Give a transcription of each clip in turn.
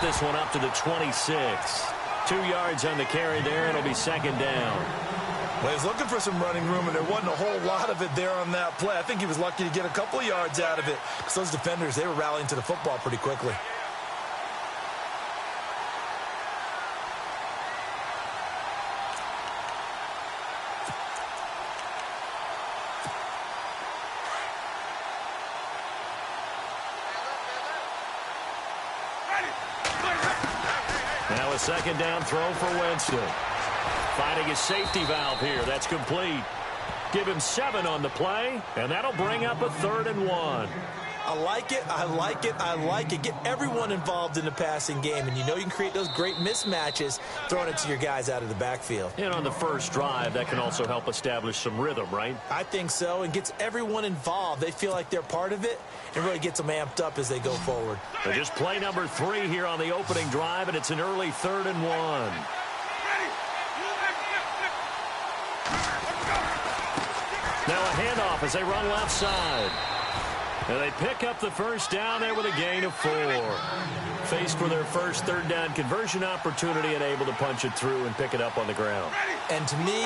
this one up to the 26. 2 yards on the carry there. It'll be second down. Well, he's looking for some running room, and there wasn't a whole lot of it there on that play. I think he was lucky to get a couple of yards out of it because those defenders, they were rallying to the football pretty quickly. Now a second down throw for Winston. Finding his safety valve here. That's complete. Give him 7 on the play, and that'll bring up a 3rd and 1. I like it. I like it. I like it. Get everyone involved in the passing game, and you know you can create those great mismatches throwing it to your guys out of the backfield. And on the first drive, that can also help establish some rhythm, right? I think so, and gets everyone involved. They feel like they're part of it, and really gets them amped up as they go forward. So just play number 3 here on the opening drive, and it's an early 3rd and 1. Now a handoff as they run left side. And they pick up the first down there with a gain of 4. Faced with their first 3rd down conversion opportunity and able to punch it through and pick it up on the ground. And to me,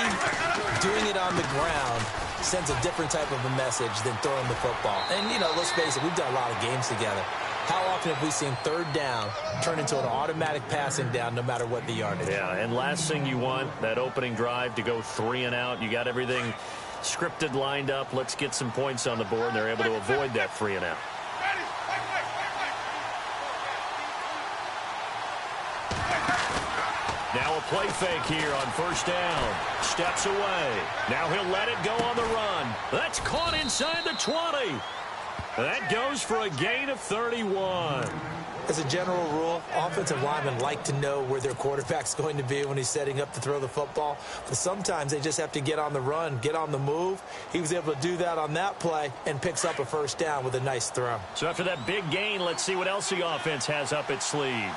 doing it on the ground sends a different type of a message than throwing the football. And, you know, let's face it, we've done a lot of games together. How often have we seen 3rd down turn into an automatic passing down no matter what the yardage? Yeah, and last thing you want, that opening drive to go 3 and out. You got everything scripted, lined up. Let's get some points on the board, and they're able to avoid that 3 and out. Now a play fake here on first down. Steps away. Now he'll let it go on the run. That's caught inside the 20. That goes for a gain of 31. As a general rule, offensive linemen like to know where their quarterback's going to be when he's setting up to throw the football. But sometimes they just have to get on the run, get on the move. He was able to do that on that play and picks up a first down with a nice throw. So after that big gain, let's see what else the offense has up its sleeve.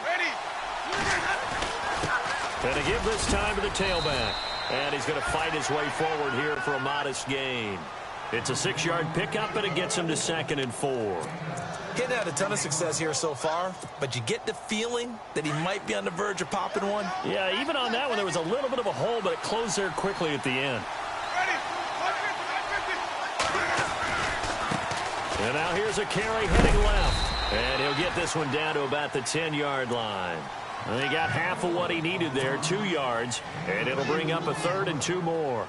Going to give this time to the tailback. And he's going to fight his way forward here for a modest gain. It's a 6-yard pickup, and it gets him to 2nd and 4. He hadn't had a ton of success here so far, but you get the feeling that he might be on the verge of popping one. Yeah, even on that one, there was a little bit of a hole, but it closed there quickly at the end. And now here's a carry heading left. And he'll get this one down to about the 10-yard line. And he got half of what he needed there, 2 yards, and it'll bring up a 3rd and 2 more.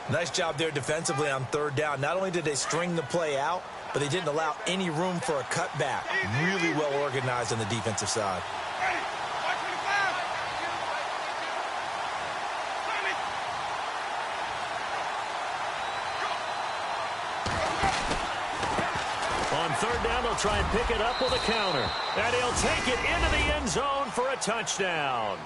Nice job there defensively on 3rd down. Not only did they string the play out, but they didn't allow any room for a cutback. Really well organized on the defensive side. On 3rd down, they'll try and pick it up with a counter. And he'll take it into the end zone for a touchdown.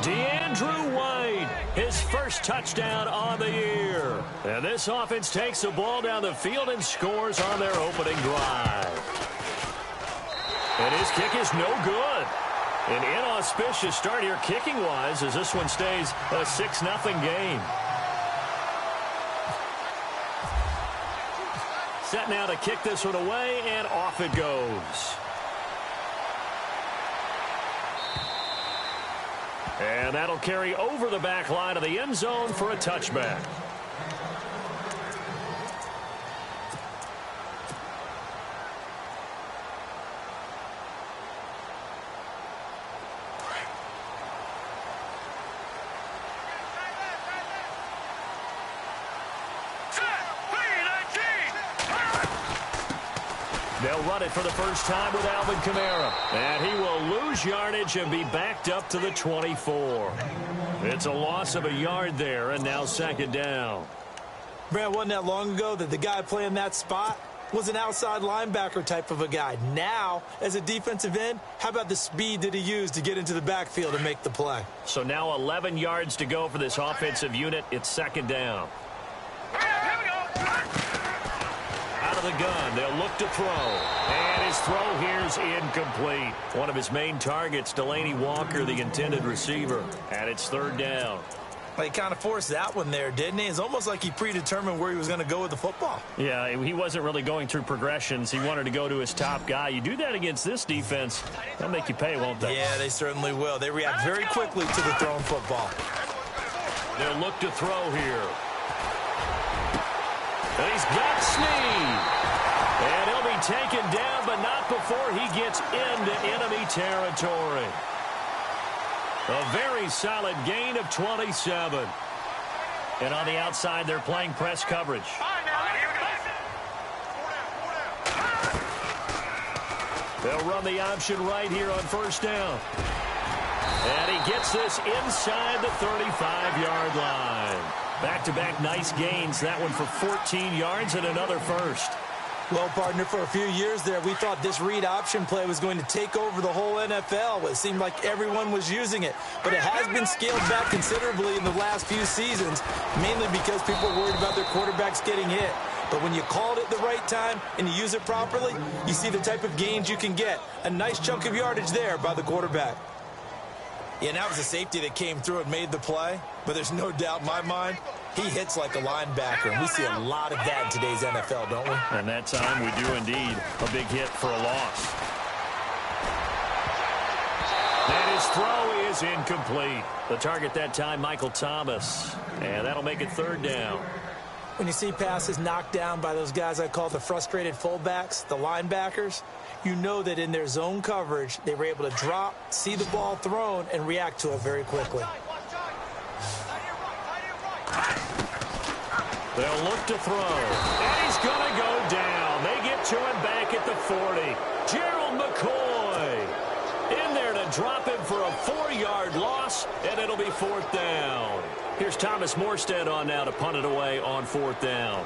DeAndrew White, his first touchdown on the year. And this offense takes the ball down the field and scores on their opening drive. And his kick is no good. An inauspicious start here kicking-wise as this one stays a 6-0 game. Set now to kick this one away, and off it goes. And that'll carry over the back line of the end zone for a touchback. They'll run it for the first time with Alvin Kamara. And he will lose yardage and be backed up to the 24. It's a loss of a yard there, and now 2nd down. Brad, wasn't that long ago that the guy playing that spot was an outside linebacker type of a guy. Now, as a defensive end, how about the speed that he used to get into the backfield and make the play? So now 11 yards to go for this offensive unit. It's 2nd down. Out of the gun, they'll look to throw. And his throw here's incomplete. One of his main targets, Delaney Walker, the intended receiver. And it's 3rd down. He kind of forced that one there, didn't he? It's almost like he predetermined where he was going to go with the football. Yeah, he wasn't really going through progressions. He wanted to go to his top guy. You do that against this defense, they'll make you pay, won't they? Yeah, they certainly will. They react very quickly to the thrown football. They'll look to throw here. And he's got Snead. And he'll be taken down, but not before he gets into enemy territory. A very solid gain of 27. And on the outside, they're playing press coverage. They'll run the option right here on first down. And he gets this inside the 35-yard line. Back-to-back nice gains. That one for 14 yards and another first. Well, partner, for a few years there, we thought this read option play was going to take over the whole NFL. It seemed like everyone was using it. But it has been scaled back considerably in the last few seasons, mainly because people are worried about their quarterbacks getting hit. But when you call it at the right time and you use it properly, you see the type of gains you can get. A nice chunk of yardage there by the quarterback. Yeah, and that was a safety that came through and made the play. But there's no doubt in my mind, he hits like a linebacker. And we see a lot of that in today's NFL, don't we? And that time we do indeed. A big hit for a loss. And his throw is incomplete. The target that time, Michael Thomas. And that'll make it third down. When you see passes knocked down by those guys I call the frustrated fullbacks, the linebackers, you know that in their zone coverage, they were able to drop, see the ball thrown, and react to it very quickly. They'll look to throw. And he's going to go down. They get to him back at the 40. Gerald McCoy in there to drop him for a 4-yard loss, and it'll be fourth down. Here's Thomas Morstead on now to punt it away on fourth down.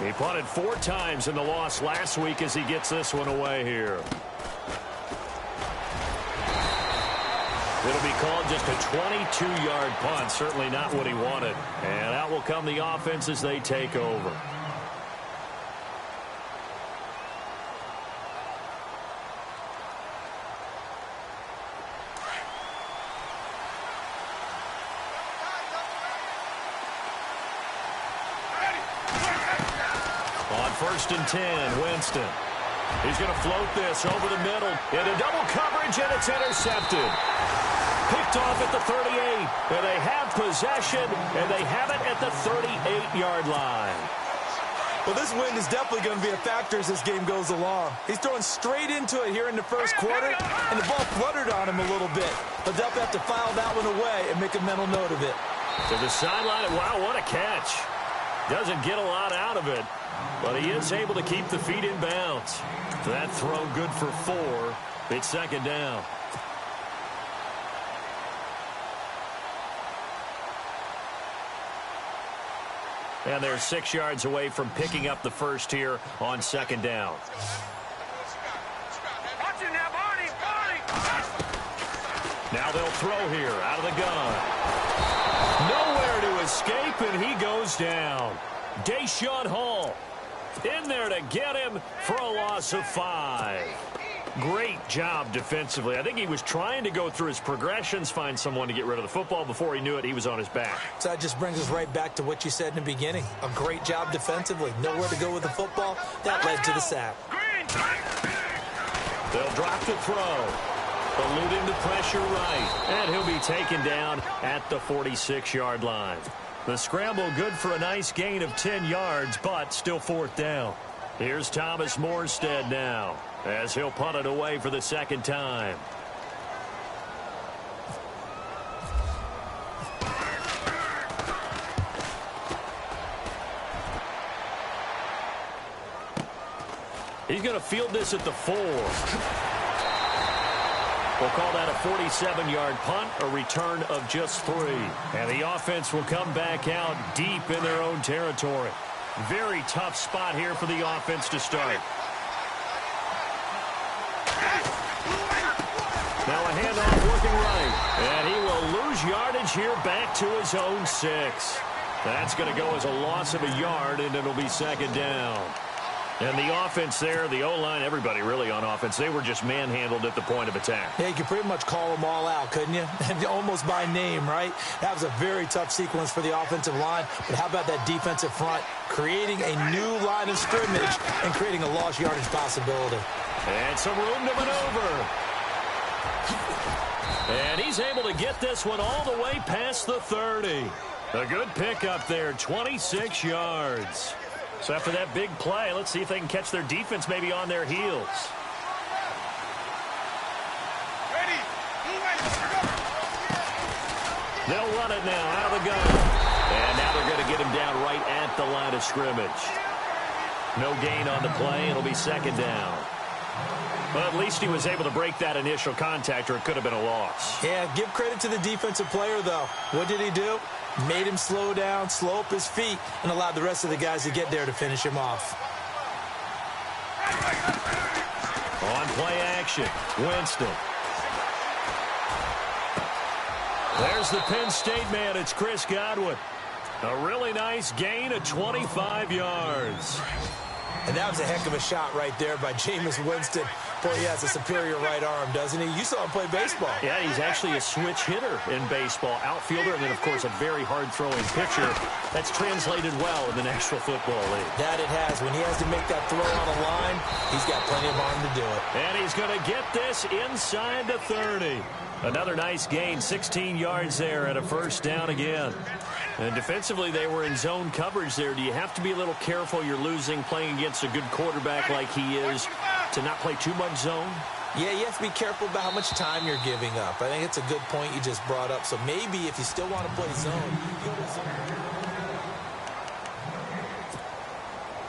He punted 4 times in the loss last week as he gets this one away here. It'll be called just a 22-yard punt. Certainly not what he wanted. And out will come the offense as they take over. On 1st and 10, Winston. He's going to float this over the middle into double coverage, and it's intercepted. Picked off at the 38, and they have possession, and they have it at the 38-yard line. Well, this win is definitely going to be a factor as this game goes along. He's throwing straight into it here in the first quarter, and the ball fluttered on him a little bit. He'll definitely have to file that one away and make a mental note of it. To the sideline, wow, what a catch. Doesn't get a lot out of it, but he is able to keep the feet in bounds. That throw good for 4. It's second down. And they're 6 yards away from picking up the first here on second down. Now they'll throw here out of the gun. Nowhere to escape, and he goes down. Deshaun Hall in there to get him for a loss of 5. Great job defensively. I think he was trying to go through his progressions, find someone to get rid of the football. Before he knew it, he was on his back. So that just brings us right back to what you said in the beginning. A great job defensively. Nowhere to go with the football. That led to the sack. They'll drop the throw. Eluding the pressure right. And he'll be taken down at the 46-yard line. The scramble good for a nice gain of 10 yards, but still fourth down. Here's Thomas Morstead now, as he'll punt it away for the second time. He's going to field this at the 4. We'll call that a 47-yard punt, a return of just 3. And the offense will come back out deep in their own territory. Very tough spot here for the offense to start. Now a handoff working right. And he will lose yardage here back to his own 6. That's going to go as a loss of a yard, and it'll be second down. And the offense there, the O-line, everybody really on offense, they were just manhandled at the point of attack. Yeah, you could pretty much call them all out, couldn't you? Almost by name, right? That was a very tough sequence for the offensive line. But how about that defensive front creating a new line of scrimmage and creating a lost yardage possibility? And some room to maneuver. And he's able to get this one all the way past the 30. A good pickup there, 26 yards. So after that big play, let's see if they can catch their defense maybe on their heels. They'll run it now out of the gun. And now they're going to get him down right at the line of scrimmage. No gain on the play. It'll be second down. Well, at least he was able to break that initial contact, or it could have been a loss. Yeah, give credit to the defensive player, though. What did he do? Made him slow down, slow up his feet, and allowed the rest of the guys to get there to finish him off. On play action, Winston. There's the Penn State man. It's Chris Godwin. A really nice gain of 25 yards. And that was a heck of a shot right there by Jameis Winston. Boy, he has a superior right arm, doesn't he? You saw him play baseball. Yeah, he's actually a switch hitter in baseball. Outfielder, and then, of course, a very hard-throwing pitcher. That's translated well in the National Football League. That it has. When he has to make that throw on a line, he's got plenty of arm to do it. And he's going to get this inside the 30. Another nice gain, 16 yards there and a first down again. And defensively, they were in zone coverage there. Do you have to be a little careful? You're losing, playing against a good quarterback like he is, to not play too much zone? Yeah, you have to be careful about how much time you're giving up. I think it's a good point you just brought up. So maybe if you still want to play zone, go to zone.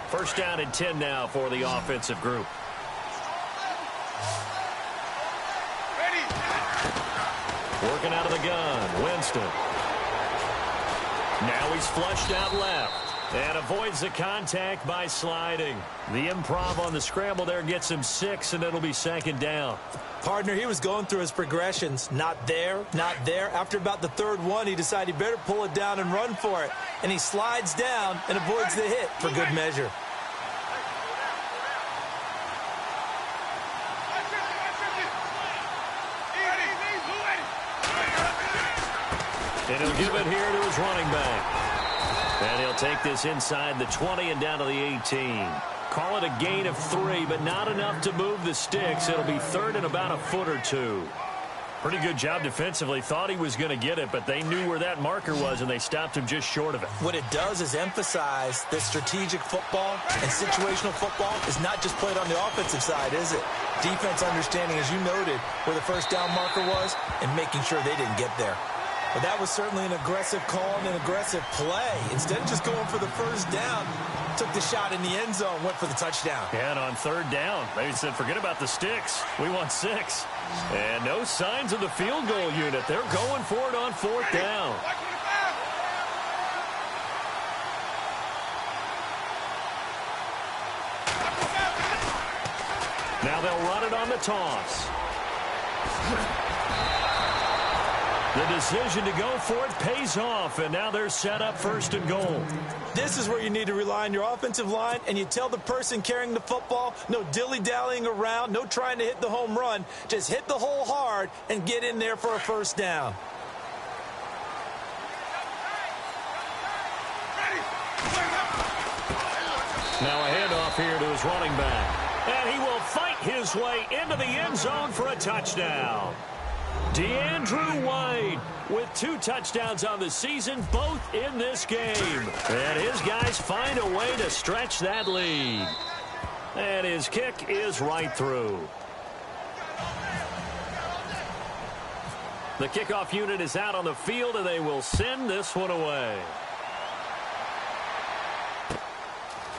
First down and 10 now for the offensive group. Working out of the gun, Winston. Now he's flushed out left and avoids the contact by sliding. The improv on the scramble there gets him 6, and it'll be second down. Partner, he was going through his progressions. Not there, not there. After about the third one, he decided he better pull it down and run for it. And he slides down and avoids the hit for good measure. And he'll give it here to his running back. And he'll take this inside the 20 and down to the 18. Call it a gain of 3, but not enough to move the sticks. It'll be third and about a foot or 2. Pretty good job defensively. Thought he was going to get it, but they knew where that marker was, and they stopped him just short of it. What it does is emphasize that strategic football and situational football is not just played on the offensive side, is it? Defense understanding, as you noted, where the first down marker was and making sure they didn't get there. But that was certainly an aggressive call and an aggressive play. Instead of just going for the first down, took the shot in the end zone, went for the touchdown. And on third down, they said, forget about the sticks. We want 6. And no signs of the field goal unit. They're going for it on fourth down. Now they'll run it on the toss. The decision to go for it pays off, and now they're set up first and goal. This is where you need to rely on your offensive line, and you tell the person carrying the football, no dilly-dallying around, no trying to hit the home run. Just hit the hole hard and get in there for a first down. Now a handoff here to his running back. And he will fight his way into the end zone for a touchdown. DeAndrew White with 2 touchdowns on the season, both in this game. And his guys find a way to stretch that lead. And his kick is right through. The kickoff unit is out on the field, and they will send this one away.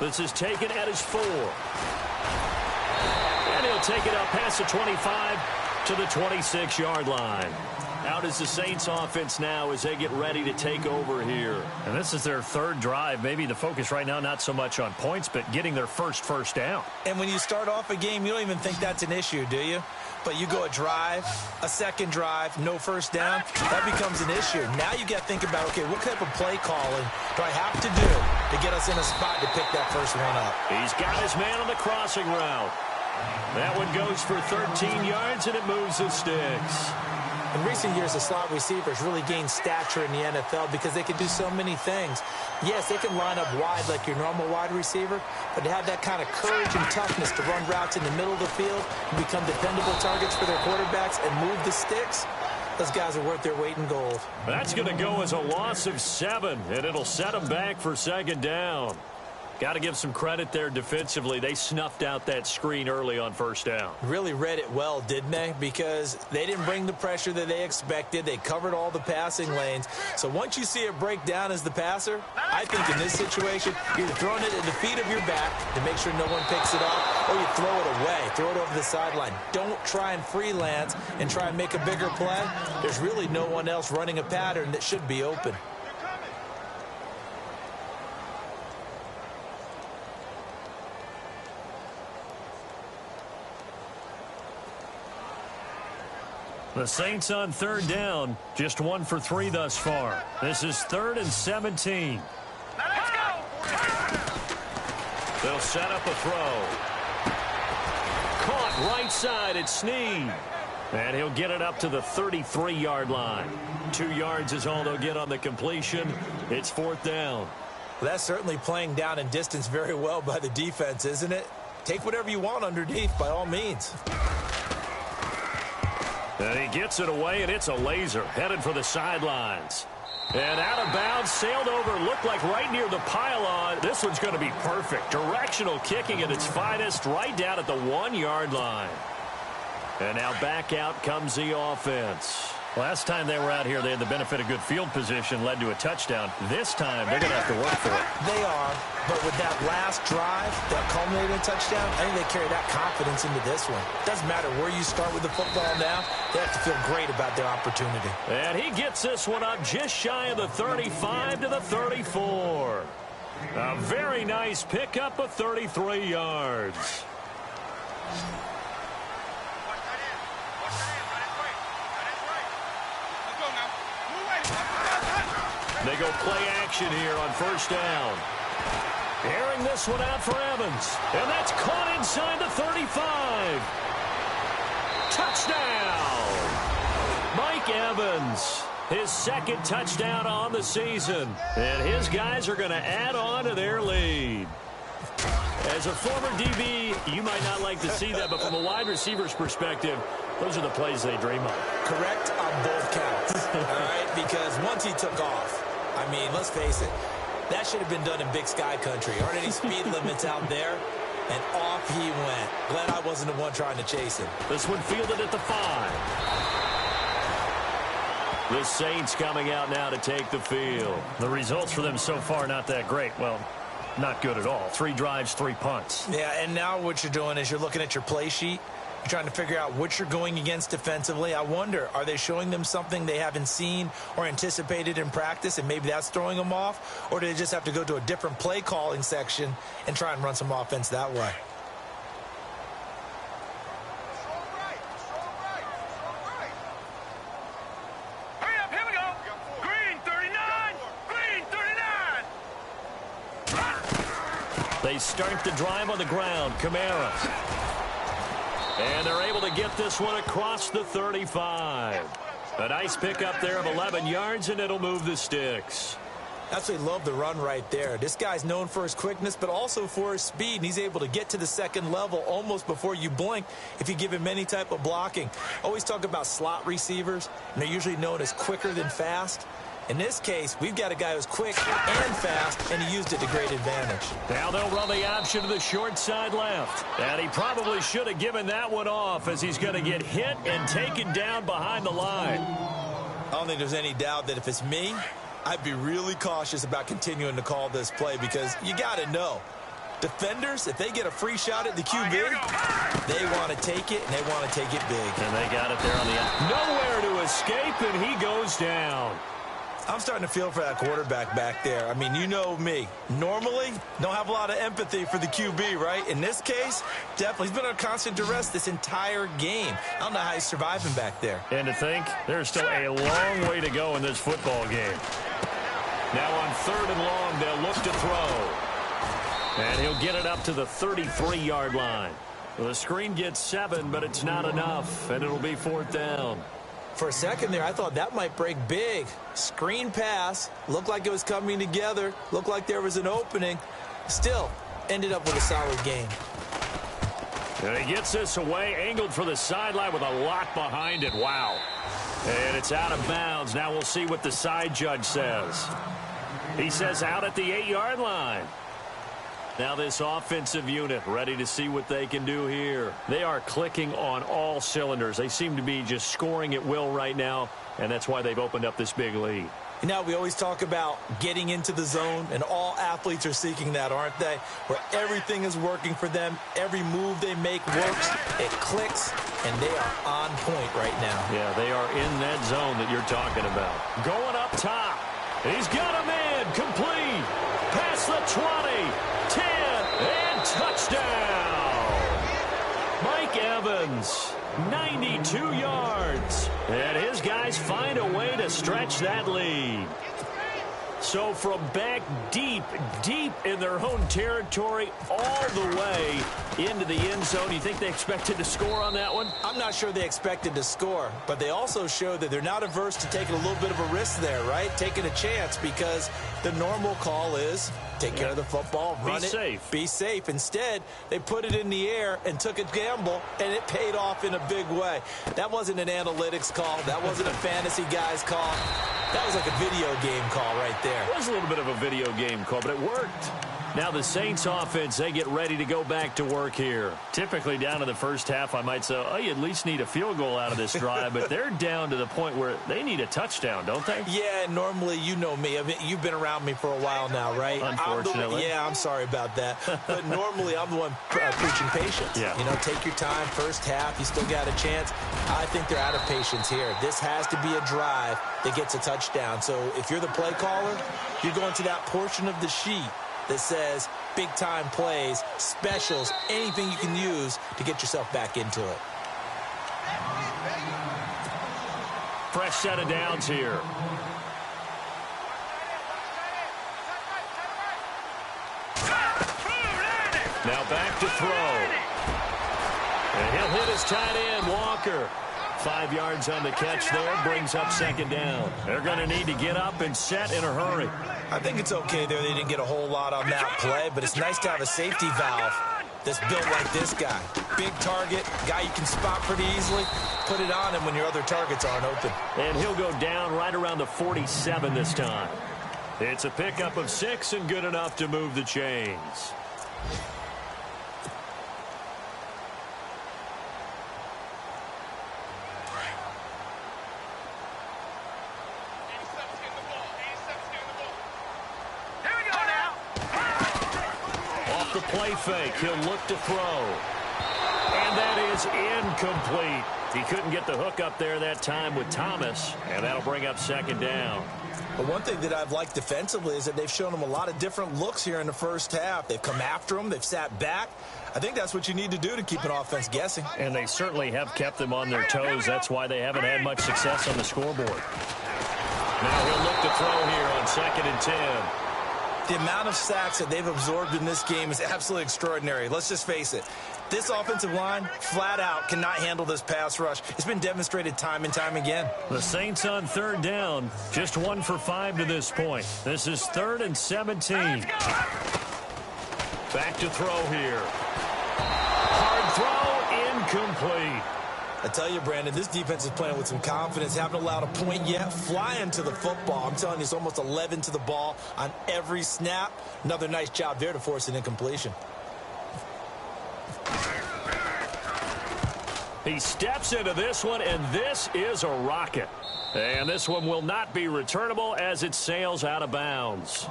This is taken at his 4. And he'll take it up past the 25 to the 26-yard line. Out is the Saints offense now as they get ready to take over here. And this is their third drive. Maybe the focus right now not so much on points, but getting their first down. And when you start off a game, you don't even think that's an issue, do you? But you go a drive, a second drive, no first down, that becomes an issue. Now you got to think about, okay, what type of play calling do I have to do to get us in a spot to pick that first one up. He's got his man on the crossing route. That one goes for 13 yards, and it moves the sticks. In recent years, the slot receivers really gained stature in the NFL because they can do so many things. Yes, they can line up wide like your normal wide receiver, but to have that kind of courage and toughness to run routes in the middle of the field and become dependable targets for their quarterbacks and move the sticks, those guys are worth their weight in gold. That's going to go as a loss of 7, and it'll set them back for second down. Got to give some credit there defensively. They snuffed out that screen early on first down. Really read it well, didn't they? Because they didn't bring the pressure that they expected. They covered all the passing lanes. So once you see it break down as the passer, I think in this situation, you're throwing it at the feet of your back to make sure no one picks it up, or you throw it away, throw it over the sideline. Don't try and freelance and try and make a bigger play. There's really no one else running a pattern that should be open. The Saints on third down, just 1 for 3 thus far. This is 3rd and 17. Let's go! They'll set up a throw. Caught right side at Snead. And he'll get it up to the 33-yard line. 2 yards is all they'll get on the completion. It's 4th down. Well, that's certainly playing down in distance very well by the defense, isn't it? Take whatever you want underneath by all means. And he gets it away, and it's a laser headed for the sidelines. And out of bounds, sailed over, looked like right near the pylon. This one's going to be perfect. Directional kicking at its finest, right down at the 1-yard line. And now back out comes the offense. Last time they were out here, they had the benefit of good field position, led to a touchdown. This time, they're going to have to work for it. They are, but with that last drive, that culminating touchdown, I think they carry that confidence into this one. Doesn't matter where you start with the football now, they have to feel great about their opportunity. And he gets this one up just shy of the 35 to the 34. A very nice pickup of 33 yards. They go play action here on first down. Airing this one out for Evans. And that's caught inside the 35. Touchdown! Mike Evans, his 2nd touchdown on the season. And his guys are going to add on to their lead. As a former DB, you might not like to see that, but from a wide receiver's perspective, those are the plays they dream of. Correct on both counts, all right? Because once he took off, I mean, let's face it, that should have been done in Big Sky country. Aren't any speed limits out there? And off he went. Glad I wasn't the one trying to chase him. This one fielded at the 5. The Saints coming out now to take the field. The results for them so far not that great. Well, not good at all. 3 drives, 3 punts. Yeah, and now what you're doing is you're looking at your play sheet. You're trying to figure out what you're going against defensively. I wonder, are they showing them something they haven't seen or anticipated in practice, and maybe that's throwing them off? Or do they just have to go to a different play calling section and try and run some offense that way? Hurry up, here we go. Green 39, green 39. They start the drive on the ground. Kamara. And they're able to get this one across the 35. A nice pickup there of 11 yards, and it'll move the sticks. Absolutely love the run right there. This guy's known for his quickness, but also for his speed. And he's able to get to the 2nd level almost before you blink if you give him any type of blocking. Always talk about slot receivers, and they're usually known as quicker than fast. In this case, we've got a guy who's quick and fast, and he used it to great advantage. Now they'll run the option to the short side left. And he probably should have given that one off, as he's going to get hit and taken down behind the line. I don't think there's any doubt that if it's me, I'd be really cautious about continuing to call this play, because you got to know, defenders, if they get a free shot at the QB, they want to take it, and they want to take it big. And they got it there on the end. Nowhere to escape, and he goes down. I'm starting to feel for that quarterback back there. I mean, you know me. Normally, don't have a lot of empathy for the QB, right? In this case, definitely. He's been under constant duress this entire game. I don't know how he's surviving back there. And to think, there's still a long way to go in this football game. Now on 3rd and long, they'll look to throw. And he'll get it up to the 33-yard line. Well, the screen gets 7, but it's not enough, and it'll be 4th down. For a second there, I thought that might break big. Screen pass, looked like it was coming together, looked like there was an opening. Still, ended up with a solid game. And he gets this away, angled for the sideline with a lot behind it. Wow. And it's out of bounds. Now we'll see what the side judge says. He says out at the 8-yard line. Now this offensive unit ready to see what they can do here. They are clicking on all cylinders. They seem to be just scoring at will right now, and that's why they've opened up this big lead. You know, we always talk about getting into the zone, and all athletes are seeking that, aren't they? Where everything is working for them. Every move they make works. It clicks, and they are on point right now. Yeah, they are in that zone that you're talking about. Going up top. He's got a man complete. Past the 20, 10, and touchdown. Mike Evans, 92 yards. And his guys find a way to stretch that lead. So from back deep, deep in their own territory, all the way into the end zone, you think they expected to score on that one? I'm not sure they expected to score, but they also showed that they're not averse to taking a little bit of a risk there, right? Taking a chance, because the normal call is take care of the football, run it, be safe. Instead, they put it in the air and took a gamble, and it paid off in a big way. That wasn't an analytics call. That wasn't a fantasy guy's call. That was like a video game call right there. It was a little bit of a video game call, but it worked. Now the Saints offense, they get ready to go back to work here. Typically down in the first half, I might say, oh, you at least need a field goal out of this drive, but they're down to the point where they need a touchdown, don't they? Yeah, normally, you know me. I mean, you've been around me for a while now, right? Unfortunately. I'm sorry about that. But normally, I'm the one preaching patience. Yeah. You know, take your time, first half, you still got a chance. I think they're out of patience here. This has to be a drive that gets a touchdown. So if you're the play caller, you're going to that portion of the sheet that says big-time plays, specials, anything you can use to get yourself back into it. Fresh set of downs here. Now back to throw. And he'll hit his tight end, Walker. 5 yards on the catch there, brings up 2nd down. They're going to need to get up and set in a hurry. I think it's okay there. They didn't get a whole lot on that play, but it's nice to have a safety valve that's built like this guy. Big target, guy you can spot pretty easily. Put it on him when your other targets aren't open. And he'll go down right around the 47 this time. It's a pickup of 6 and good enough to move the chains. The play fake. He'll look to throw. And that is incomplete. He couldn't get the hook up there that time with Thomas, and that'll bring up 2nd down. But one thing that I've liked defensively is that they've shown him a lot of different looks here in the first half. They've come after him. They've sat back. I think that's what you need to do to keep an offense guessing. And they certainly have kept them on their toes. That's why they haven't had much success on the scoreboard. Now he'll look to throw here on 2nd and 10. The amount of sacks that they've absorbed in this game is absolutely extraordinary. Let's just face it. This offensive line, flat out, cannot handle this pass rush. It's been demonstrated time and time again. The Saints on 3rd down, just 1 for 5 to this point. This is 3rd and 17. Back to throw here. Hard throw, incomplete. I tell you, Brandon, this defense is playing with some confidence. Haven't allowed a point yet. Flying to the football. I'm telling you, it's almost 11 to the ball on every snap. Another nice job there to force an incompletion. He steps into this one, and this is a rocket. And this one will not be returnable as it sails out of bounds.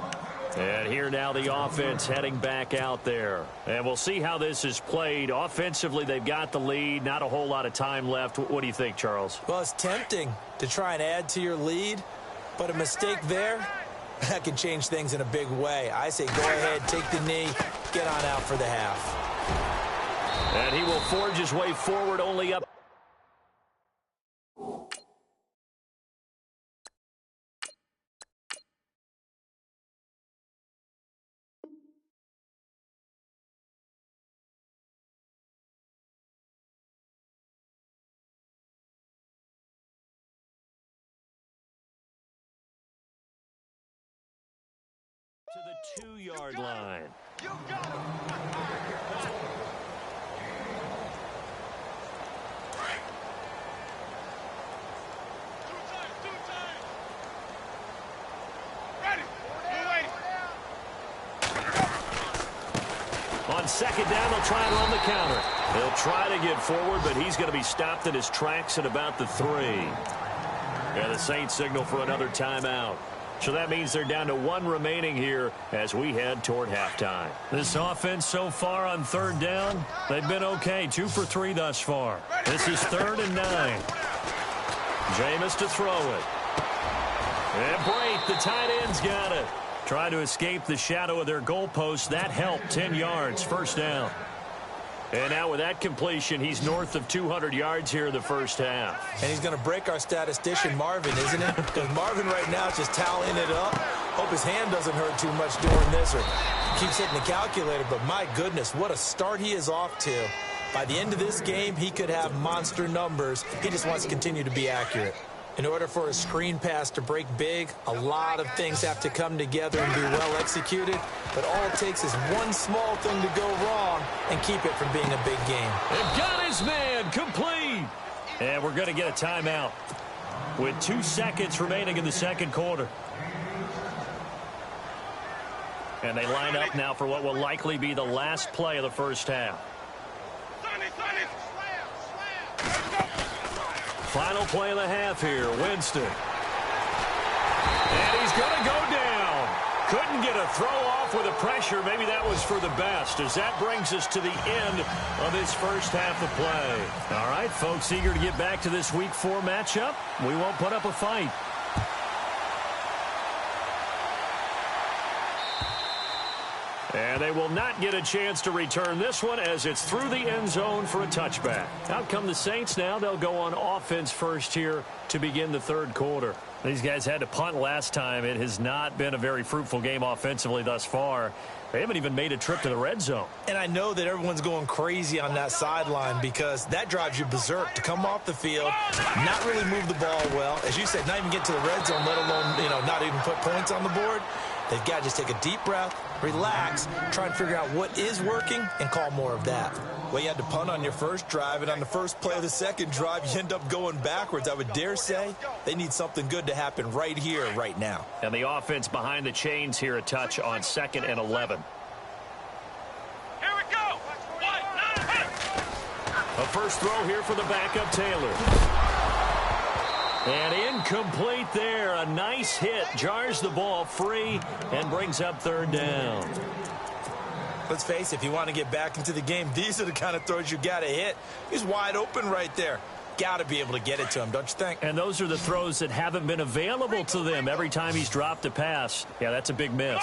And here now the offense heading back out there. And we'll see how this is played. Offensively, they've got the lead. Not a whole lot of time left. What do you think, Charles? Well, it's tempting to try and add to your lead, but a mistake there, that can change things in a big way. I say go ahead, take the knee, get on out for the half. And he will forge his way forward, only up to the 2-yard line. You got him. On second down, they'll try and run the counter. They'll try to get forward, but he's going to be stopped in his tracks at about the 3. And the Saints signal for another timeout. So that means they're down to 1 remaining here as we head toward halftime. This offense so far on third down, they've been okay. 2 for 3 thus far. This is 3rd and 9. Jameis to throw it. And Brate, the tight end's got it. Trying to escape the shadow of their goalpost. That helped. 10 yards. First down. And now with that completion, he's north of 200 yards here in the first half. And he's going to break our statistician, Marvin, isn't it? Because Marvin right now is just tallying it up. Hope his hand doesn't hurt too much doing this or keeps hitting the calculator. But my goodness, what a start he is off to. By the end of this game, he could have monster numbers. He just wants to continue to be accurate. In order for a screen pass to break big, a lot of things have to come together and be well executed. But all it takes is one small thing to go wrong and keep it from being a big game. They've got his man complete. And we're going to get a timeout with 2 seconds remaining in the second quarter. And they line up now for what will likely be the last play of the first half. Final play of the half here, Winston. And he's going to go down. Couldn't get a throw off with the pressure. Maybe that was for the best, as that brings us to the end of this first half of play. All right, folks, eager to get back to this Week 4 matchup. We won't put up a fight. And they will not get a chance to return this one as it's through the end zone for a touchback. Out come the Saints now. They'll go on offense first here to begin the third quarter. These guys had to punt last time. It has not been a very fruitful game offensively thus far. They haven't even made a trip to the red zone. And I know that everyone's going crazy on that sideline because that drives you berserk to come off the field, not really move the ball well. As you said, not even get to the red zone, let alone, not even put points on the board. They've got to just take a deep breath, relax, try and figure out what is working, and call more of that. Well, you had to punt on your first drive, and on the first play of the second drive, you end up going backwards. I would dare say they need something good to happen right here, right now. And the offense behind the chains here, a touch on 2nd and 11. Here we go. A first throw here for the backup, Taylor. And incomplete there. A nice hit. Jars the ball free and brings up third down. Let's face it, if you want to get back into the game, these are the kind of throws you got to hit. He's wide open right there. Got to be able to get it to him, don't you think? And those are the throws that haven't been available to them every time he's dropped a pass. Yeah, that's a big miss.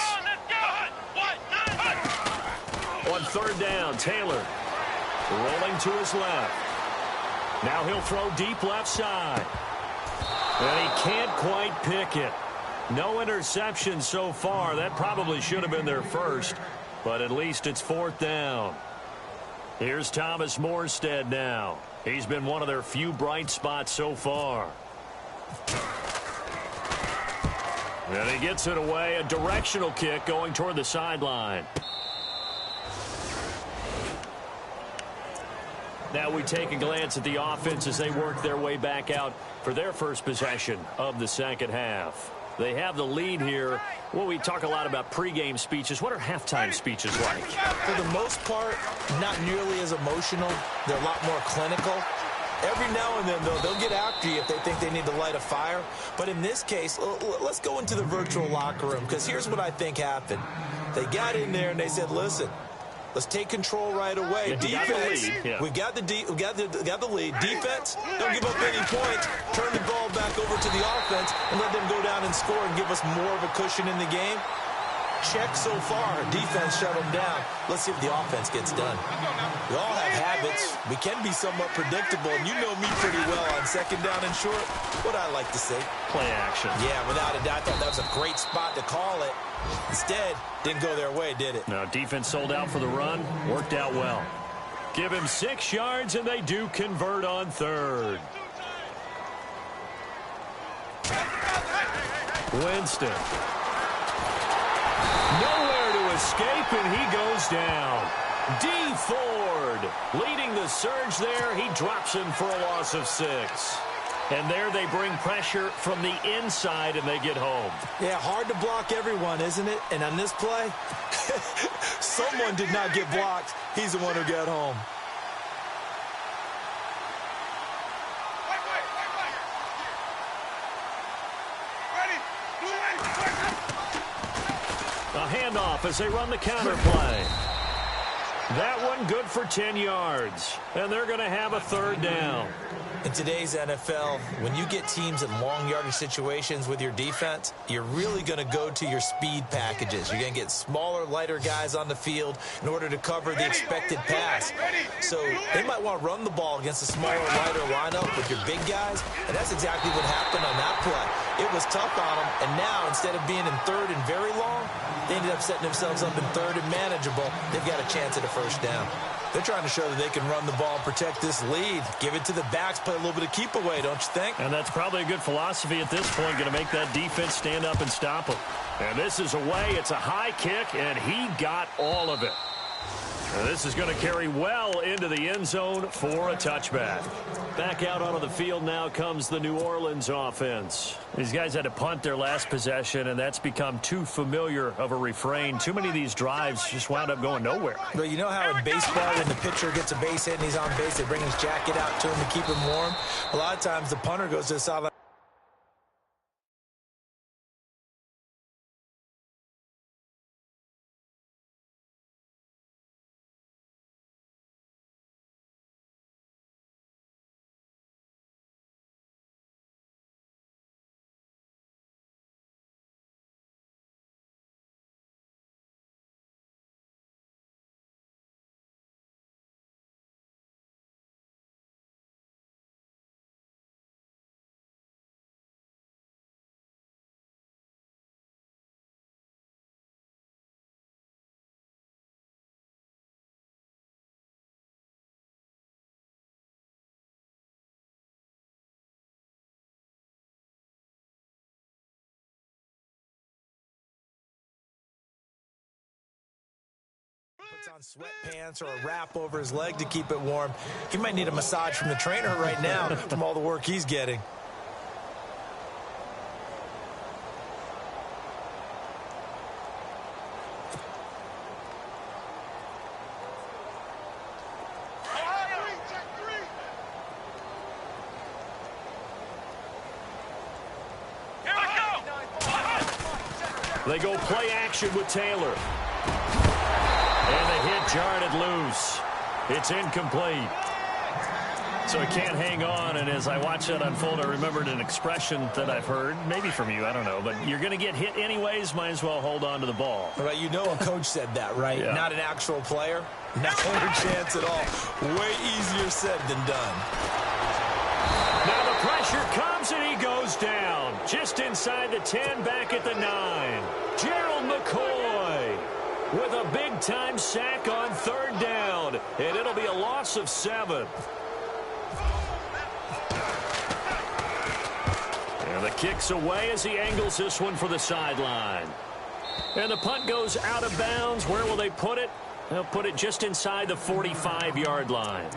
On third down, Taylor rolling to his left. Now he'll throw deep left side. And he can't quite pick it. No interception so far. That probably should have been their first. But at least it's fourth down. Here's Thomas Morstead now. He's been one of their few bright spots so far. And he gets it away. A directional kick going toward the sideline. Now we take a glance at the offense as they work their way back out for their first possession of the second half. They have the lead here. Well, we talk a lot about pregame speeches. What are halftime speeches like? For the most part, not nearly as emotional. They're a lot more clinical. Every now and then, though, they'll get after you if they think they need to light a fire. But in this case, let's go into the virtual locker room, because here's what I think happened. They got in there and they said, listen, let's take control right away. Yeah, defense, we got the lead. Defense, don't give up any points. Turn the ball back over to the offense and let them go down and score and give us more of a cushion in the game. Check so far. Defense shut them down. Let's see if the offense gets done. We all have habits. We can be somewhat predictable, and you know me pretty well on second down and short. What I like to say. Play action. Yeah, without a doubt. I thought that was a great spot to call it. Instead, didn't go their way, did it? No, defense sold out for the run. Worked out well. Give him 6 yards, and they do convert on third. Winston. Nowhere to escape, and he goes down. D. Ford leading the surge there. He drops him for a loss of 6. And there they bring pressure from the inside, and they get home. Yeah, hard to block everyone, isn't it? And on this play, someone did not get blocked. He's the one who got home. A handoff as they run the counter play. That one good for 10 yards. And they're going to have a 3rd down. In today's NFL, when you get teams in long yardage situations with your defense, you're really going to go to your speed packages. You're going to get smaller, lighter guys on the field in order to cover the expected pass. So they might want to run the ball against a smaller, lighter lineup with your big guys, and that's exactly what happened on that play. It was tough on them, and now instead of being in 3rd and very long, they ended up setting themselves up in 3rd and manageable. They've got a chance at a 1st down. They're trying to show that they can run the ball and protect this lead. Give it to the backs, play a little bit of keep away, don't you think? And that's probably a good philosophy at this point, going to make that defense stand up and stop them. And this is away. It's a high kick, and he got all of it. And this is going to carry well into the end zone for a touchback. Back out onto the field now comes the New Orleans offense. These guys had to punt their last possession, and that's become too familiar of a refrain. Too many of these drives just wound up going nowhere. But you know how in baseball, when the pitcher gets a base hit and he's on base, they bring his jacket out to him to keep him warm? A lot of times the punter goes to the sideline. Puts on sweatpants or a wrap over his leg to keep it warm. He might need a massage from the trainer right now from all the work he's getting. They go play action with Taylor. And the hit jarred loose. It's incomplete. So he can't hang on, and as I watch that unfold, I remembered an expression that I've heard, maybe from you, I don't know, but you're going to get hit anyways, might as well hold on to the ball. Right, you know a coach said that, right? Yeah. Not an actual player. Not a chance at all. Way easier said than done. Now the pressure comes, and he goes down. Just inside the 10, back at the 9. Gerald McCoy with a big-time sack on 3rd down, and it'll be a loss of 7. And the kick's away as he angles this one for the sideline. And the punt goes out of bounds. Where will they put it? They'll put it just inside the 45-yard line.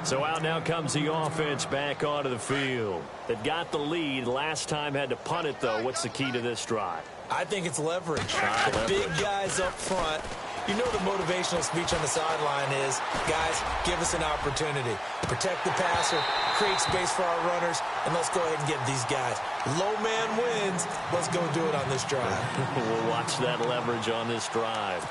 So out now comes the offense back onto the field. That got the lead last time, had to punt it, though. What's the key to this drive? I think it's leverage. The big guys up front. You know the motivational speech on the sideline is, guys, give us an opportunity. Protect the passer, create space for our runners, and let's go ahead and get these guys. Low man wins. Let's go do it on this drive. We'll watch that leverage on this drive.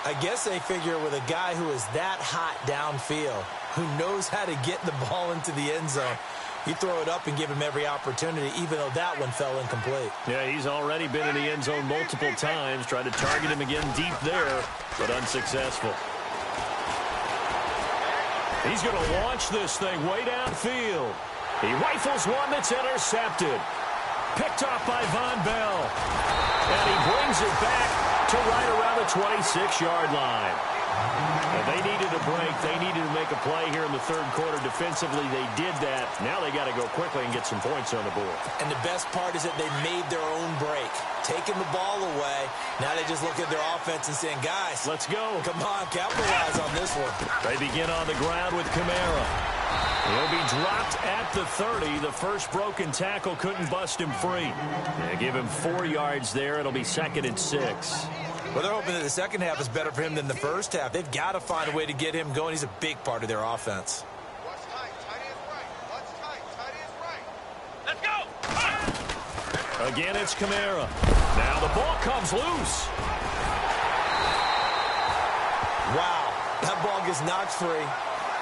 I guess they figure with a guy who is that hot downfield, who knows how to get the ball into the end zone, you throw it up and give him every opportunity, even though that one fell incomplete. Yeah, he's already been in the end zone multiple times, tried to target him again deep there, but unsuccessful. He's going to launch this thing way downfield. He rifles one that's intercepted. Picked off by Von Bell. And he brings it back to right around the 26-yard line. They needed a break. They needed to make a play here in the third quarter. Defensively, they did that. Now they got to go quickly and get some points on the board. And the best part is that they made their own break. Taking the ball away. Now they just look at their offense and saying, guys, let's go. Come on, capitalize on this one. They begin on the ground with Kamara. He'll be dropped at the 30. The first broken tackle couldn't bust him free. They give him 4 yards there. It'll be 2nd and 6. Well, they're hoping that the second half is better for him than the first half. They've got to find a way to get him going. He's a big part of their offense. Watch tight. Tight is right. Watch tight. Tight is right. Let's go. Again, it's Kamara. Now the ball comes loose. Wow. That ball gets knocked free,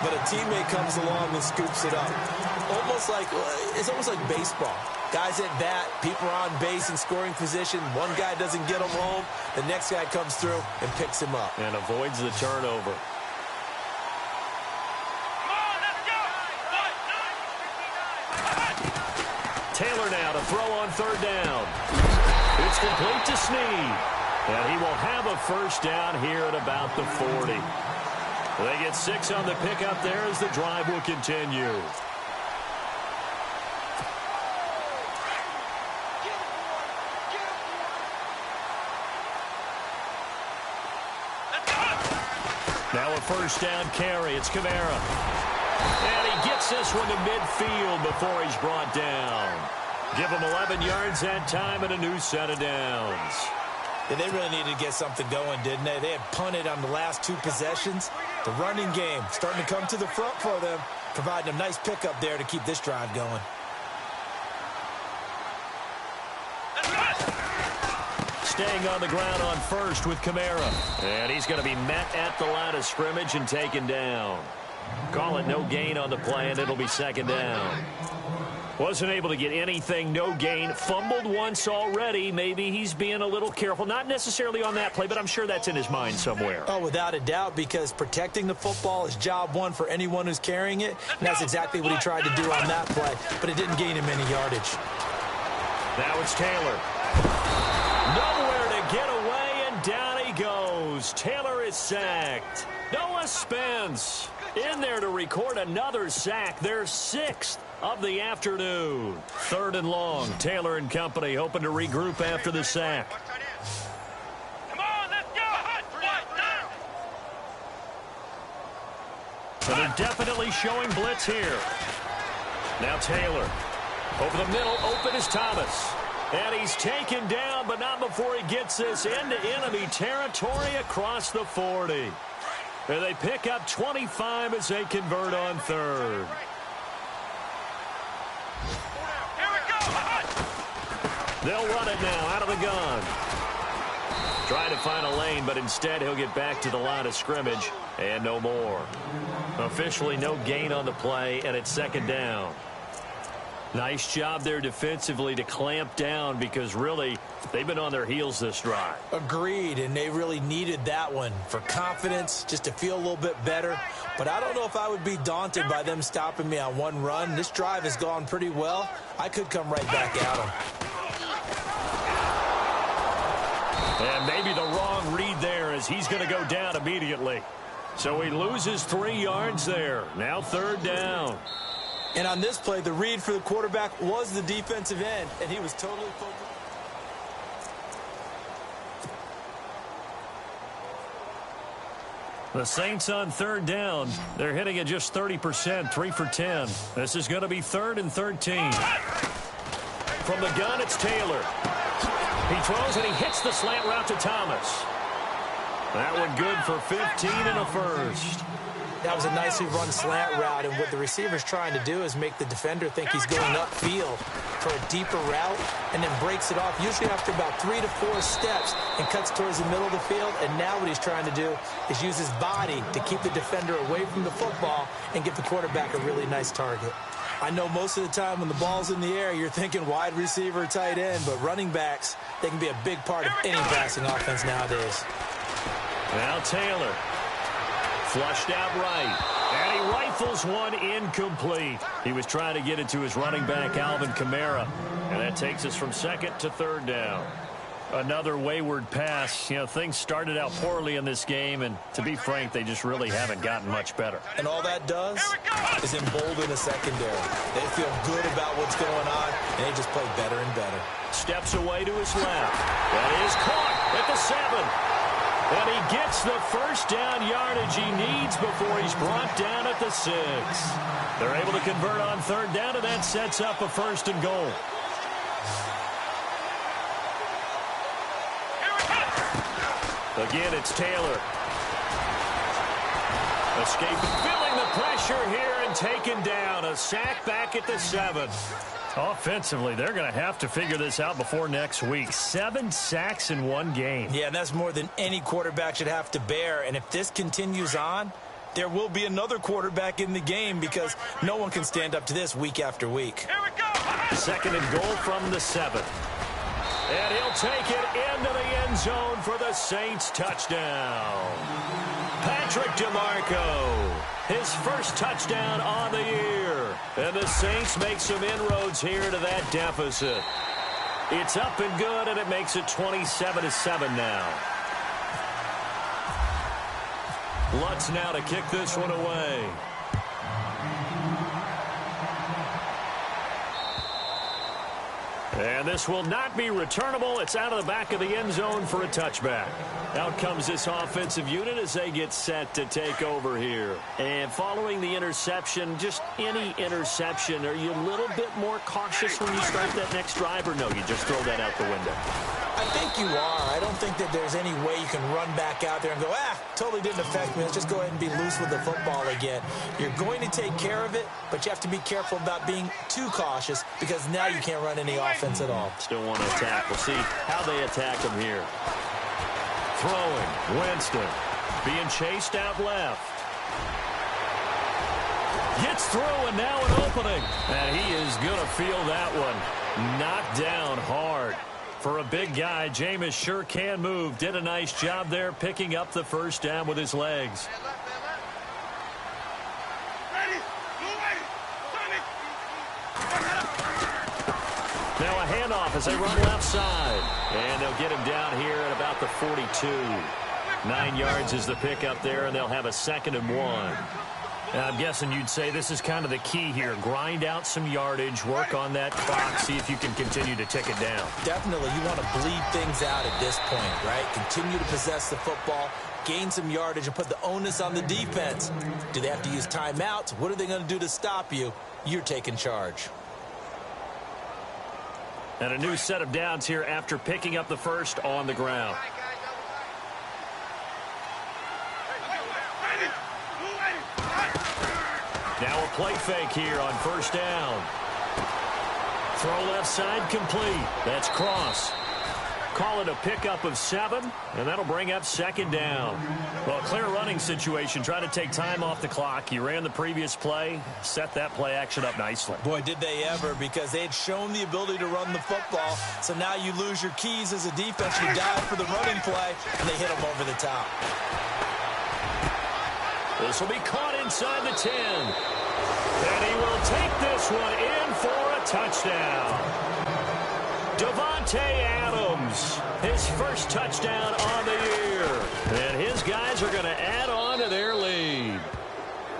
but a teammate comes along and scoops it up. It's almost like baseball. Guys at bat, people are on base in scoring position. One guy doesn't get him home. The next guy comes through and picks him up. And avoids the turnover. Come on, let's go. Taylor now to throw on third down. It's complete to Snead. And he will have a first down here at about the 40. They get 6 on the pickup there as the drive will continue. Now a first down carry. It's Kamara. And he gets this one to midfield before he's brought down. Give him 11 yards that time and a new set of downs. Yeah, they really needed to get something going, didn't they? They had punted on the last 2 possessions. The running game starting to come to the front for them, providing a nice pickup there to keep this drive going. Staying on the ground on first with Kamara. And he's going to be met at the line of scrimmage and taken down. Call it no gain on the play, and it'll be 2nd down. Wasn't able to get anything, no gain. Fumbled once already. Maybe he's being a little careful. Not necessarily on that play, but I'm sure that's in his mind somewhere. Oh, without a doubt, because protecting the football is job one for anyone who's carrying it. And that's exactly what he tried to do on that play, but it didn't gain him any yardage. Now it's Taylor. Nowhere to get away, and down he goes. Taylor is sacked. Noah Spence in there to record another sack. Their 6th of the afternoon. 3rd and long. Taylor and company hoping to regroup after the sack. Come on, let's go. So they're definitely showing blitz here. Now Taylor. Over the middle, open is Thomas. And he's taken down, but not before he gets this into enemy territory across the 40. And they pick up 25 as they convert on 3rd. Here we go. They'll run it now out of the gun. Trying to find a lane, but instead he'll get back to the line of scrimmage and no more. Officially no gain on the play, and it's 2nd down. Nice job there defensively to clamp down because really they've been on their heels this drive. Agreed, and they really needed that one for confidence, just to feel a little bit better. But I don't know if I would be daunted by them stopping me on one run. This drive has gone pretty well. I could come right back at them. And maybe the wrong read there as he's going to go down immediately. So he loses 3 yards there. Now 3rd down. And on this play, the read for the quarterback was the defensive end, and he was totally focused. The Saints on 3rd down. They're hitting at just 30%, 3 for 10. This is going to be 3rd and 13. From the gun, it's Taylor. He throws and he hits the slant route to Thomas. That one good for 15 and a first. That was a nicely run slant route, and what the receiver's trying to do is make the defender think he's going upfield for a deeper route and then breaks it off, usually after about 3 to 4 steps, and cuts towards the middle of the field. And now what he's trying to do is use his body to keep the defender away from the football and give the quarterback a really nice target. I know most of the time when the ball's in the air, you're thinking wide receiver, tight end, but running backs, they can be a big part of any passing offense nowadays. Now Taylor. Flushed out right. And he rifles one incomplete. He was trying to get it to his running back, Alvin Kamara. And that takes us from 2nd to 3rd down. Another wayward pass. You know, things started out poorly in this game, and to be frank, they just really haven't gotten much better. And all that does is embolden the secondary. They feel good about what's going on, and they just play better and better. Steps away to his left. That is caught at the 7. And he gets the first down yardage he needs before he's brought down at the 6. They're able to convert on 3rd down, and that sets up a 1st and goal. Again, it's Taylor. Escaping, feeling the pressure here and taken down. A sack back at the 7. Offensively, they're going to have to figure this out before next week. 7 sacks in one game. Yeah, and that's more than any quarterback should have to bear. And if this continues on, there will be another quarterback in the game because no one can stand up to this week after week. Here we go. 2nd and goal from the 7. And he'll take it into the end zone for the Saints touchdown. Patrick DeMarco, his first touchdown on the year. And the Saints make some inroads here to that deficit. It's up and good, and it makes it 27-7 now. Lutz now to kick this one away. And this will not be returnable. It's out of the back of the end zone for a touchback. Out comes this offensive unit as they get set to take over here. And following the interception, just any interception, are you a little bit more cautious when you start that next drive, or no, you just throw that out the window? I think you are. I don't think that there's any way you can run back out there and go, totally didn't affect me. Let's just go ahead and be loose with the football again. You're going to take care of it, but you have to be careful about being too cautious because now you can't run any offense at all. Still want to attack. We'll see how they attack him here. Throwing, Winston being chased out left. Gets through, and now an opening. And he is going to feel that one. Knocked down hard. For a big guy, Jameis sure can move. Did a nice job there picking up the first down with his legs. Now a handoff as they run left side. And they'll get him down here at about the 42. 9 yards is the pickup there, and they'll have a 2nd and 1. Now, I'm guessing you'd say this is kind of the key here. Grind out some yardage, work on that clock, see if you can continue to tick it down. Definitely, you want to bleed things out at this point, right? Continue to possess the football, gain some yardage, and put the onus on the defense. Do they have to use timeouts? What are they going to do to stop you? You're taking charge. And a new set of downs here after picking up the first on the ground. Now a play fake here on first down. Throw left side complete. That's Cross. Call it a pickup of 7, and that'll bring up 2nd down. Well, a clear running situation. Try to take time off the clock. You ran the previous play, set that play action up nicely. Boy, did they ever, because they had shown the ability to run the football. So now you lose your keys as a defense. You dive for the running play, and they hit them over the top. This will be caught inside the 10. And he will take this one in for a touchdown. Devontae Adams, his first touchdown on the year. And his guys are going to add on to their lead.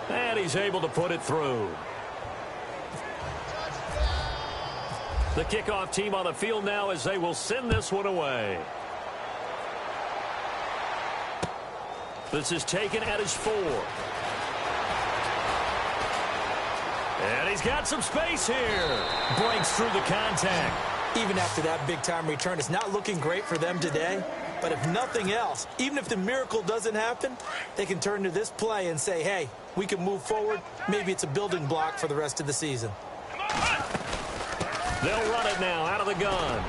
And he's able to put it through. The kickoff team on the field now as they will send this one away. This is taken at his 4. And he's got some space here. Breaks through the contact. Even after that big-time return, it's not looking great for them today. But if nothing else, even if the miracle doesn't happen, they can turn to this play and say, hey, we can move forward. Maybe it's a building block for the rest of the season. They'll run it now out of the gun.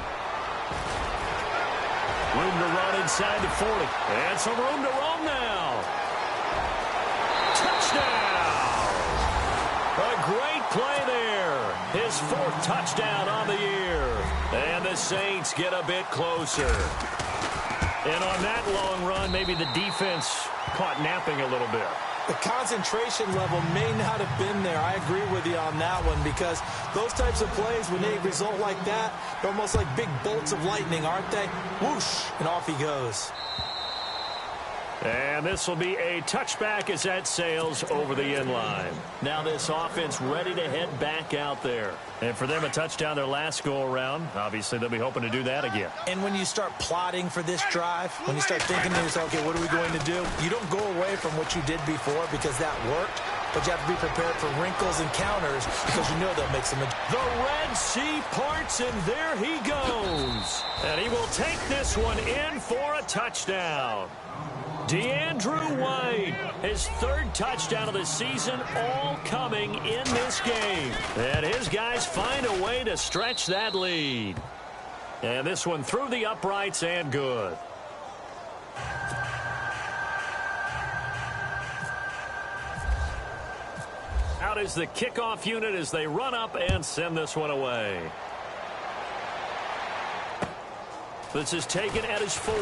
Room to run inside the 40. And some room to roam now. Touchdown! A great play there. His 4th touchdown on the year. And the Saints get a bit closer. And on that long run, maybe the defense caught napping a little bit. The concentration level may not have been there. I agree with you on that one because those types of plays, when they result like that, they're almost like big bolts of lightning, aren't they? Whoosh, and off he goes. And this will be a touchback as that sails over the end line. Now this offense ready to head back out there. And for them, a touchdown their last go-around. Obviously, they'll be hoping to do that again. And when you start plotting for this drive, when you start thinking to yourself, okay, what are we going to do? You don't go away from what you did before because that worked. But you have to be prepared for wrinkles and counters because you know they'll make some. The Red Sea parts, and there he goes. And he will take this one in for a touchdown. DeAndrew White, his third touchdown of the season, all coming in this game. And his guys find a way to stretch that lead. And this one through the uprights and good. Out is the kickoff unit as they run up and send this one away. This is taken at his 4.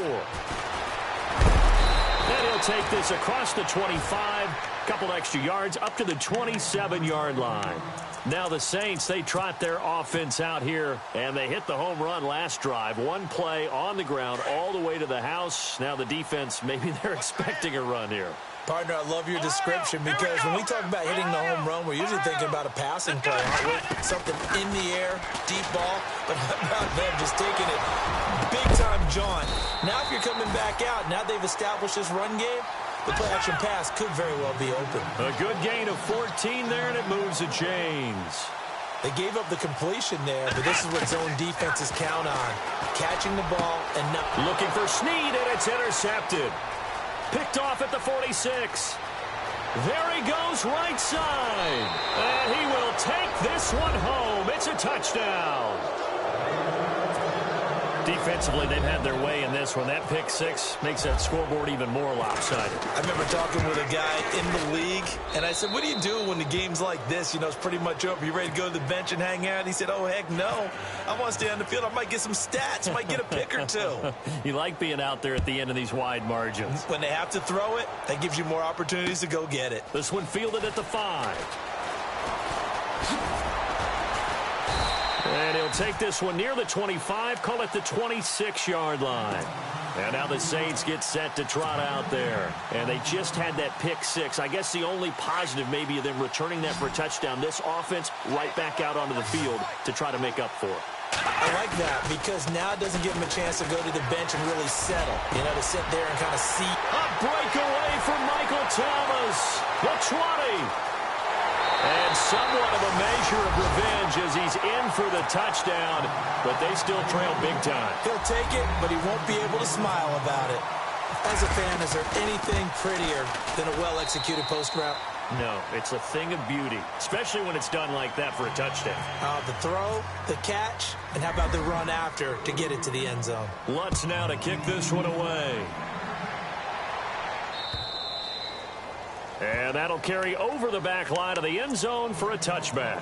And he'll take this across the 25, couple extra yards up to the 27-yard line. Now the Saints, they trot their offense out here, and they hit the home run last drive. One play on the ground all the way to the house. Now the defense, maybe they're expecting a run here. Partner, I love your description because when we talk about hitting the home run, we're usually thinking about a passing play, aren't we? Something in the air, deep ball, but how about them just taking it big-time jaunt. Now if you're coming back out, now they've established this run game, the play-action pass could very well be open. A good gain of 14 there, and it moves the chains. They gave up the completion there, but this is what zone defenses count on. Catching the ball and not. Looking for Snead, and it's intercepted. Picked off at the 46. There he goes right side. And he will take this one home. It's a touchdown. Defensively, they've had their way in this one. That pick 6 makes that scoreboard even more lopsided. I remember talking with a guy in the league, and I said, what do you do when the game's like this? You know, it's pretty much over. You ready to go to the bench and hang out? He said, oh, heck no. I want to stay on the field. I might get some stats. Might get a pick or two. You like being out there at the end of these wide margins. When they have to throw it, that gives you more opportunities to go get it. This one fielded at the 5. And he'll take this one near the 25, call it the 26-yard line. And now the Saints get set to trot out there. And they just had that pick 6. I guess the only positive maybe of them returning that for a touchdown. This offense right back out onto the field to try to make up for it. I like that because now it doesn't give them a chance to go to the bench and really settle. You know, to sit there and kind of see. A breakaway from Michael Thomas. The 20. And somewhat of a measure of revenge as he's in for the touchdown, but they still trail big time. He'll take it, but he won't be able to smile about it. As a fan, is there anything prettier than a well-executed post route? No, it's a thing of beauty, especially when it's done like that for a touchdown. The throw, the catch, and how about the run after to get it to the end zone? Lutz now to kick this one away. And that'll carry over the back line of the end zone for a touchback.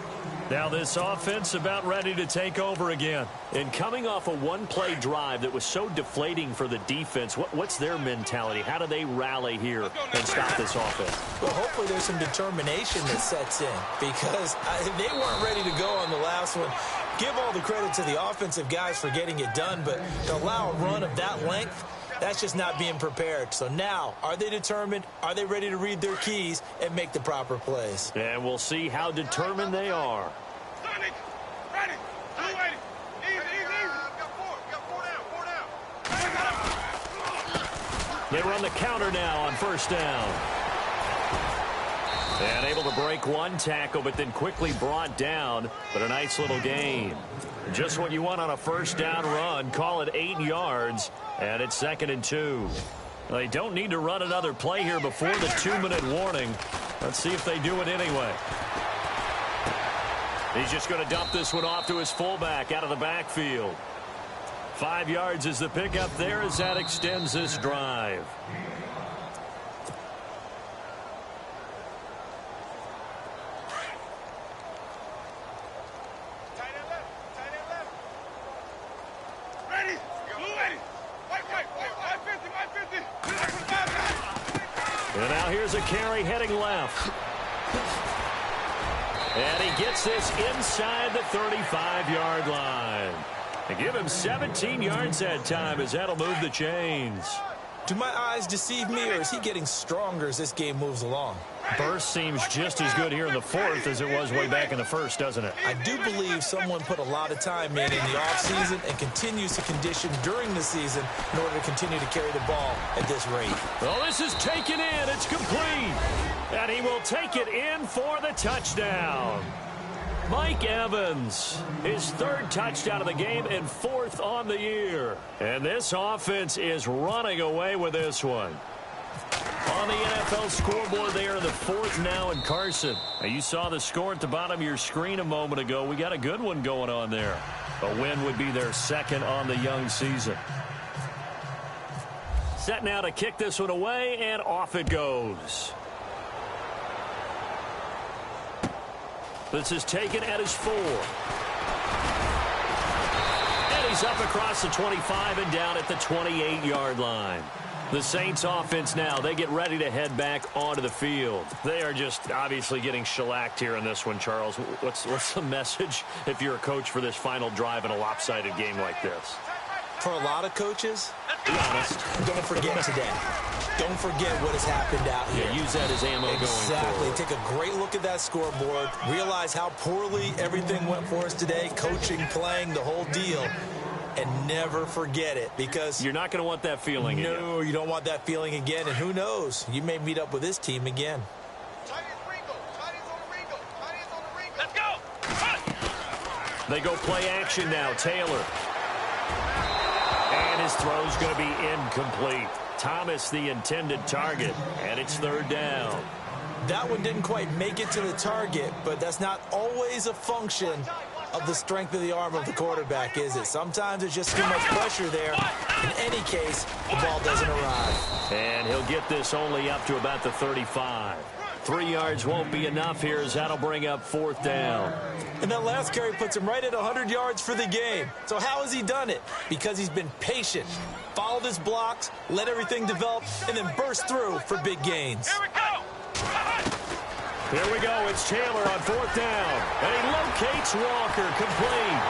Now this offense about ready to take over again. And coming off a one-play drive that was so deflating for the defense, what's their mentality? How do they rally here and stop this offense? Well, hopefully there's some determination that sets in because they weren't ready to go on the last one. Give all the credit to the offensive guys for getting it done, but to allow a run of that length, that's just not being prepared. So now, are they determined? Are they ready to read their keys and make the proper plays? And we'll see how determined they are. Ready. Easy. Got four down. They run the counter now on first down. And able to break one tackle, but then quickly brought down. But a nice little gain. Just what you want on a first down run. Call it 8 yards. And it's 2nd and 2. They don't need to run another play here before the 2-minute warning. Let's see if they do it anyway. He's just going to dump this one off to his fullback out of the backfield. 5 yards is the pickup there as that extends this drive. And now here's a carry heading left. And he gets this inside the 35-yard line. They give him 17 yards that time as that'll move the chains. Do my eyes deceive me, or is he getting stronger as this game moves along? Burst seems just as good here in the fourth as it was way back in the first, doesn't it? I do believe someone put a lot of time in the offseason and continues to condition during the season in order to continue to carry the ball at this rate. Well, this is taken in. It's complete. And he will take it in for the touchdown. Mike Evans, his third touchdown of the game and fourth on the year. And this offense is running away with this one. On the NFL scoreboard, they are in the fourth now in Carson. Now, you saw the score at the bottom of your screen a moment ago. We got a good one going on there. A win would be their second on the young season. Set now to kick this one away, and off it goes. This is taken at his 4. And he's up across the 25 and down at the 28-yard line. The Saints offense now, they get ready to head back onto the field. They are just obviously getting shellacked here in this one, Charles. What's the message if you're a coach for this final drive in a lopsided game like this? For a lot of coaches, be honest, don't forget today. Don't forget what has happened out here. Yeah, use that as ammo going forward. Exactly. Take a great look at that scoreboard. Realize how poorly everything went for us today. Coaching, playing, the whole deal. And never forget it, because you're not going to want that feeling again. No, you don't want that feeling again. And who knows? You may meet up with this team again. Let's go! They go play action now. Taylor. And his throw's going to be incomplete. Thomas, the intended target, and it's third down. That one didn't quite make it to the target, but that's not always a function of the strength of the arm of the quarterback, is it? Sometimes there's just too much pressure there. In any case, the ball doesn't arrive. And he'll get this only up to about the 35. 3 yards won't be enough here, as that'll bring up fourth down. And that last carry puts him right at 100 yards for the game. So how has he done it? Because he's been patient, followed his blocks, let everything develop, and then burst through for big gains. Here we go! Here we go. It's Taylor on fourth down. And he locates Walker, complete.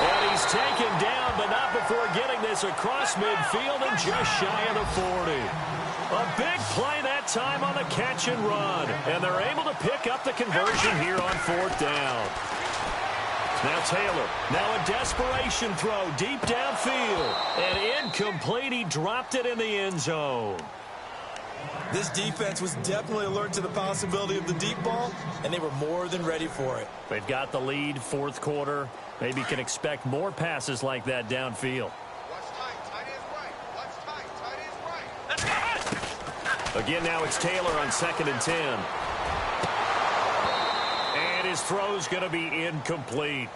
And he's taken down, but not before getting this across midfield and just shy of the 40. A big play that time on the catch and run. And they're able to pick up the conversion here on fourth down. Now Taylor, now a desperation throw deep downfield. And incomplete. He dropped it in the end zone. This defense was definitely alert to the possibility of the deep ball, and they were more than ready for it. They've got the lead, fourth quarter. Maybe can expect more passes like that downfield. Again, now it's Taylor on 2nd and 10. And his throw's going to be incomplete.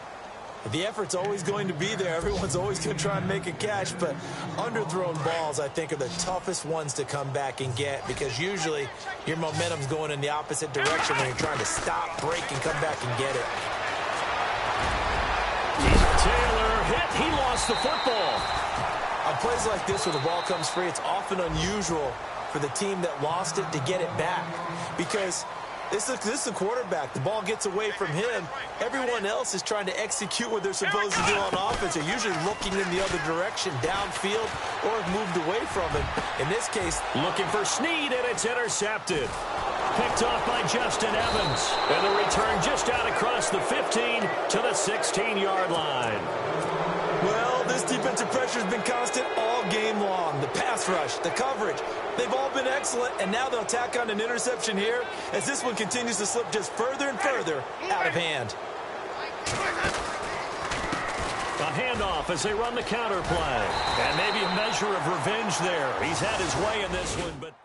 The effort's always going to be there. Everyone's always going to try and make a catch, but underthrown balls, I think, are the toughest ones to come back and get, because usually your momentum's going in the opposite direction when you're trying to stop, break, and come back and get it. Taylor hit. He lost the football. On plays like this where the ball comes free, it's often unusual for the team that lost it to get it back, because this is the quarterback. The ball gets away from him. Everyone else is trying to execute what they're supposed to do on offense. They're usually looking in the other direction, downfield, or have moved away from him. In this case, looking for Snead, and it's intercepted. Picked off by Justin Evans. And the return just out across the 15 to the 16-yard line. Well, this defensive pressure has been constant all game long. The pass rush, the coverage, they've all been excellent, and now they'll tack on an interception here as this one continues to slip just further and further out of hand. A handoff as they run the counter play. And maybe a measure of revenge there. He's had his way in this one, but